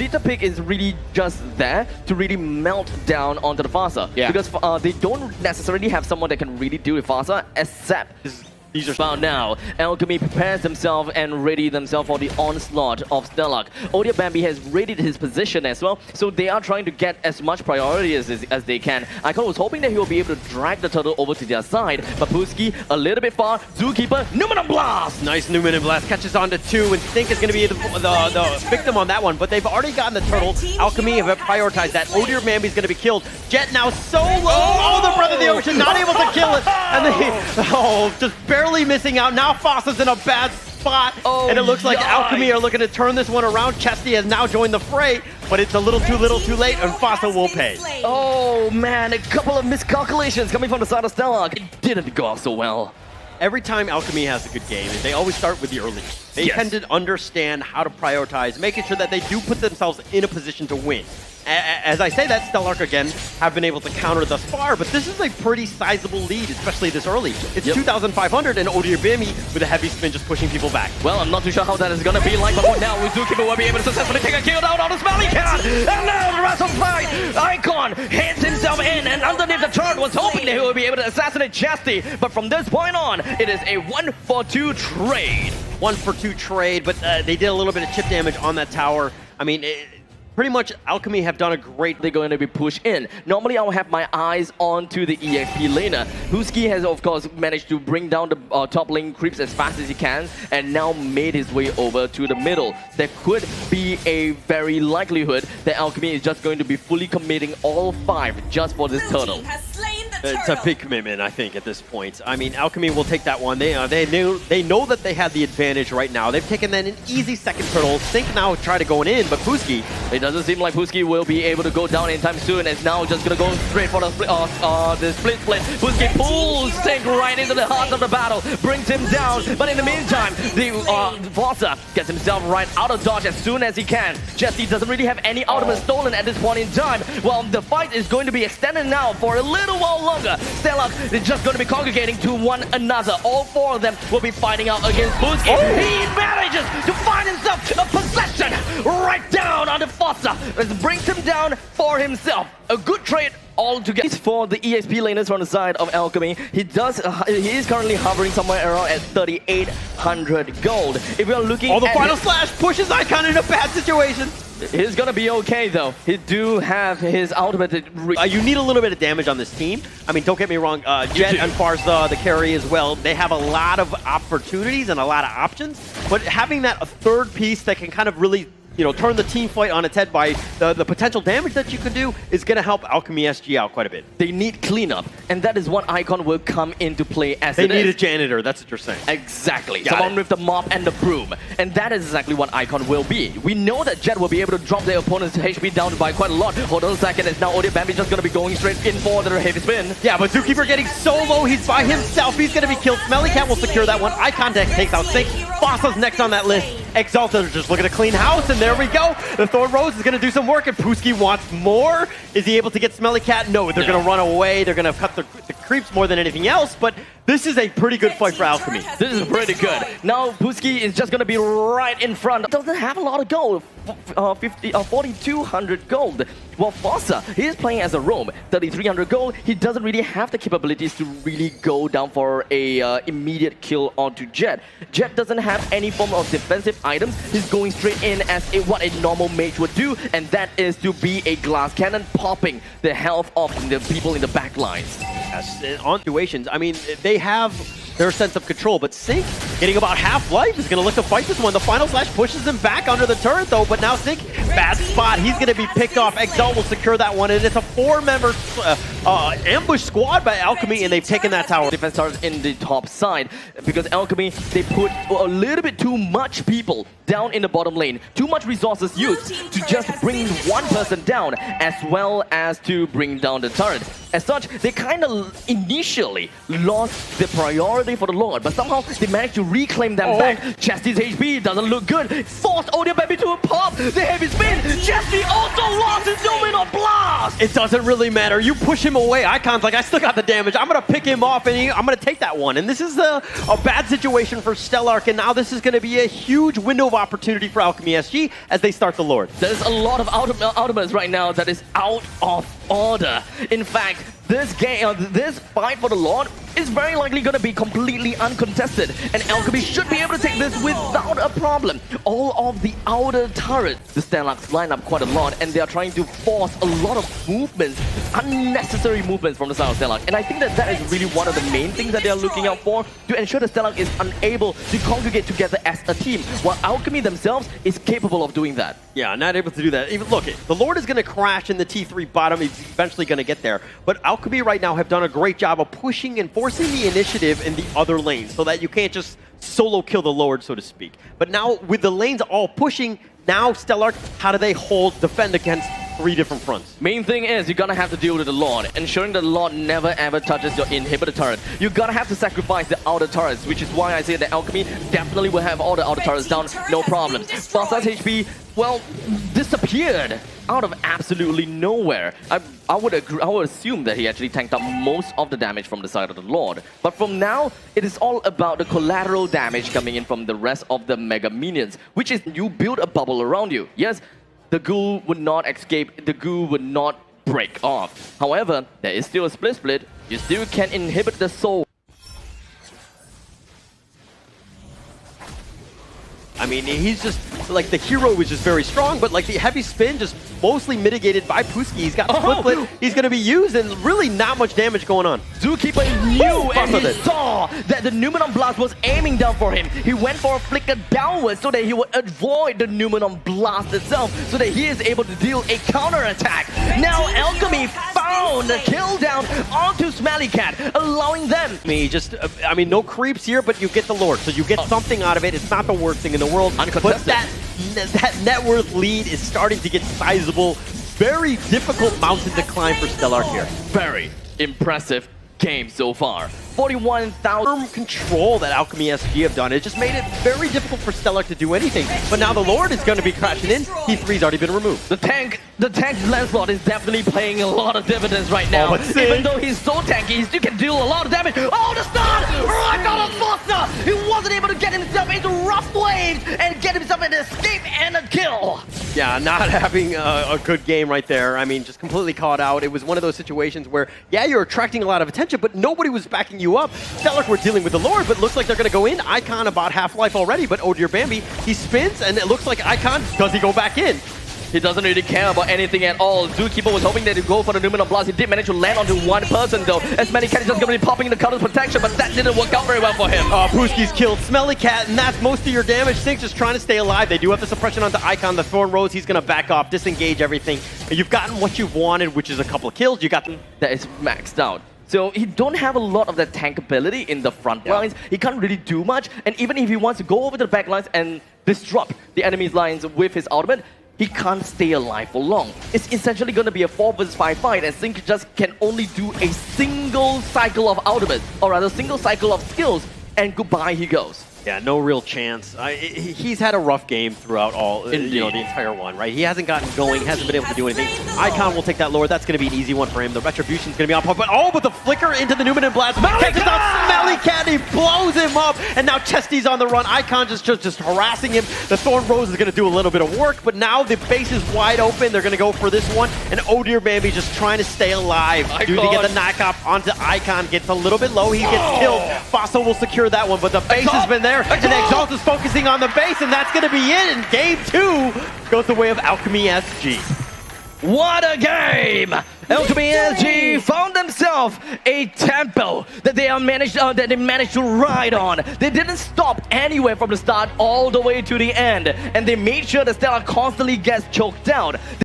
Cheetah Pig is really just there to really melt down onto the Fasa. Yeah. Because they don't necessarily have someone that can really deal with Fasa, except these are found now. Alchemy prepares themselves and ready themselves for the onslaught of Stellark. Bambi has readied his position as well, so they are trying to get as much priority as they can. Icon was hoping that he will be able to drag the turtle over to their side, but Puski a little bit far. Zookeeper, Numinum Blast! Nice Numinum Blast catches on to 2, and Think is going to be the victim on that one, but they've already gotten the turtle. Alchemy have prioritized that. Bambi is going to be killed. Jet now so low. Oh, the Breath of the Ocean not able to kill it, and they just barely missing out. Now Fasa's in a bad spot, and it looks like Alchemy are looking to turn this one around. Chesty has now joined the fray, but it's a little too late, and Fasa will pay. Oh man, a couple of miscalculations coming from the side of Stellark. It didn't go off so well. Every time Alchemy has a good game, they always start with the early. They tend to understand how to prioritize, making sure that they do put themselves in a position to win. As I say that, Stellark again have been able to counter thus far, but this is a pretty sizable lead, especially this early. It's 2,500 and Bambi with a heavy spin just pushing people back. Well, I'm not too sure how that is going to be like, but for now, Zookeeper will be able to successfully take a kill down on the Smelly Cat. And now the rest of the fight, Icon hits himself in, and underneath the turret was hoping that he will be able to assassinate Chesty, but from this point on, it is a 1-for-2 trade. 1-for-2 trade, but they did a little bit of chip damage on that tower. I mean, pretty much Alchemy have done a great... They're going to be pushed in. Normally, I'll have my eyes onto the EXP laner. Puski has, of course, managed to bring down the top lane creeps as fast as he can, and now made his way over to the middle. There could be a very likelihood that Alchemy is just going to be fully committing all 5 just for this turtle. It's a big commitment, I think, at this point. I mean, Alchemy will take that one. They know that they have the advantage right now. They've taken that an easy second turtle. Think now try to go in, but Puski... It doesn't seem like Puski will be able to go down anytime soon. It's now just going to go straight for the split. Puski pulls Think right into the heart of the battle, brings him down. But in the meantime, the Fasa gets himself right out of dodge as soon as he can. Jesse doesn't really have any ultimate stolen at this point in time. Well, the fight is going to be extended now for a little while longer. Stellark is just going to be congregating to one another. All 4 of them will be fighting out against Puski. He manages to find himself a possession right down on the Fasa. It brings him down for himself. A good trade altogether for the EXP laners from the side of Alchemy. He is currently hovering somewhere around at 3,800 gold. If we are looking at the final slash pushes Icon in a bad situation. He's gonna be okay though. He do have his ultimate. You need a little bit of damage on this team. I mean, don't get me wrong. Jet and Farza, the carry as well. They have a lot of opportunities and a lot of options. But having that a third piece that can kind of really, turn the team fight on its head by the potential damage that you can do is going to help Alchemy SG out quite a bit. They need cleanup, and that is what Icon will come into play as They need a janitor, that's what you're saying. Exactly. Someone with the mop and the broom. And that is exactly what Icon will be. We know that Jet will be able to drop their opponent's HP down by quite a lot. Hold on a second, it's now Bambi just going to be going straight in for the heavy spin. Yeah, but Zookeeper getting so low, he's by himself. He's going to be killed. Smelly Cat will secure that one. Icon takes out Think. Fasa's next on that list. Exalted are just looking to clean house, and there we go. The Thorn Rose is going to do some work, and Puski wants more. Is he able to get Smelly Cat? No, they're going to run away. They're going to cut the creeps more than anything else, but this is a pretty good fight for Alchemy. This is pretty good. Now, Puski is just going to be right in front. Doesn't have a lot of gold. 4,200 gold. Well, Fasa, he is playing as a roam. 3,300 gold. He doesn't really have the capabilities to really go down for a immediate kill onto Jet. Jet doesn't have any form of defensive items. He's going straight in as what a normal mage would do, and that is to be a glass cannon popping the health of the people in the back lines. Yes, on situations, I mean, they have their sense of control, but Sync, getting about half life, is going to look to fight this one. The final slash pushes him back under the turret, though, but now Sync, bad spot. He's going to be picked off. Exalt will secure that one, and it's a 4-member ambush squad by Alchemy, and they've taken that tower. Defense starts in the top side, because Alchemy, they put a little bit too much people down in the bottom lane. Too much resources used to just bring one person down, as well as to bring down the turret. As such, they kind of initially lost the priority for the Lord, but somehow they managed to reclaim them back. Chesty's HP doesn't look good. Forced Bambi to a pop. The heavy spin. Chesty also lost his Dominant blast! It doesn't really matter. You push him away. Icon's like, I still got the damage. I'm going to pick him off, and I'm going to take that one. And this is a bad situation for Stellark, and now this is going to be a huge window of opportunity for Alchemy SG as they start the Lord. There's a lot of ultimates right now that is out of order. In fact, this fight for the Lord is very likely going to be completely uncontested, and Alchemy should be able to take this without a problem. All of the outer turrets, the Stellarks line up quite a lot, and they are trying to force a lot of movements, unnecessary movements from the side of Stellark. And I think that is really one of the main things that they are looking out for, to ensure that Stellark is unable to congregate together as a team, while Alchemy themselves is capable of doing that. Yeah, not able to do that. Even look, the Lord is going to crash in the T3 bottom. He's eventually going to get there. But Alchemy right now have done a great job of pushing and forcing the initiative in the other lanes so that you can't just solo kill the Lord, so to speak. But now with the lanes all pushing, now Stellark, how do they defend against 3 different fronts? Main thing is you're gonna have to deal with the Lord, ensuring the Lord never ever touches your inhibitor turret. You're gonna have to sacrifice the outer turrets, which is why I say that Alchemy definitely will have all the outer turrets down, no problem. Farsight's HP, well, disappeared out of absolutely nowhere. I would assume that he actually tanked up most of the damage from the side of the Lord. But from now, it is all about the collateral damage coming in from the rest of the Mega Minions, which is you build a bubble around you. Yes, the ghoul would not escape, the ghoul would not break off. However, there is still a split. You still can inhibit the soul. I mean, he's just, like, the hero is just very strong, but, like, the heavy spin just mostly mitigated by Puski. He's got the split. He's going to be used, and really not much damage going on. Zookeeper knew and he saw that the Numenon Blast was aiming down for him. He went for a flicker downwards so that he would avoid the Numenon Blast itself, so that he is able to deal a counter-attack. Now Alchemy found a kill down onto Smelly Cat, allowing them. I mean, no creeps here, but you get the Lord, so you get something out of it. It's not the worst thing in the world, but that net worth lead is starting to get sizable. Very difficult mountain to climb for Stellark here. Very impressive game so far. 41,000 control that Alchemy SG have done. It just made it very difficult for Stellark to do anything. But now the Lord is going to be crashing in. T3's already been removed. The tank Lancelot is definitely paying a lot of dividends right now. Even though he's so tanky, he still can deal a lot of damage. Oh, the stun! Right on Foster! He wasn't able to get himself into rough waves and get himself an escape and a kill. Yeah, not having a good game right there. I mean, just completely caught out. It was one of those situations where, yeah, you're attracting a lot of attention, but nobody was backing you up. Stellark were dealing with the Lord, but looks like they're going to go in. Icon about half-life already, but oh dear Bambi, he spins, and it looks like Icon, does he go back in? He doesn't really care about anything at all. Zookeeper was hoping that he'd go for the Numenon Blast. He did manage to land onto one person though, as Smelly Cat is just going to be popping the counter protection, but that didn't work out very well for him. Puski's killed Smelly Cat, and that's most of your damage. Sync just trying to stay alive. They do have the suppression onto Icon, the Thorn Rose. He's going to back off, disengage everything. You've gotten what you've wanted, which is a couple of kills. You got that is maxed out. So he don't have a lot of that tank ability in the front lines. He can't really do much, and even if he wants to go over to the back lines and disrupt the enemy's lines with his ultimate, he can't stay alive for long. It's essentially going to be a 4 vs 5 fight, and Sync just can only do a single cycle of ultimate, or rather single cycle of skills, and goodbye he goes. Yeah, no real chance. He's had a rough game throughout the entire one, right? He hasn't gotten going, hasn't been able to do anything. Icon will take that Lord. That's going to be an easy one for him. The Retribution's going to be on point, but the flicker into the Numenon Blast. Catches out Smelly Cat, he blows him up, and now Chesty's on the run. Icon just harassing him. The Thorn Rose is going to do a little bit of work, but now the base is wide open. They're going to go for this one, and oh dear Bambi just trying to stay alive. Dude, to get the knockoff onto Icon, gets a little bit low. He gets killed. Fossil will secure that one, but the base has been there. And Exalt is focusing on the base, and that's going to be it. And game 2 goes the way of Alchemy SG. What a game! Alchemy SG found themselves a tempo that they managed to ride on. They didn't stop anywhere from the start all the way to the end, and they made sure that Stellark constantly gets choked down.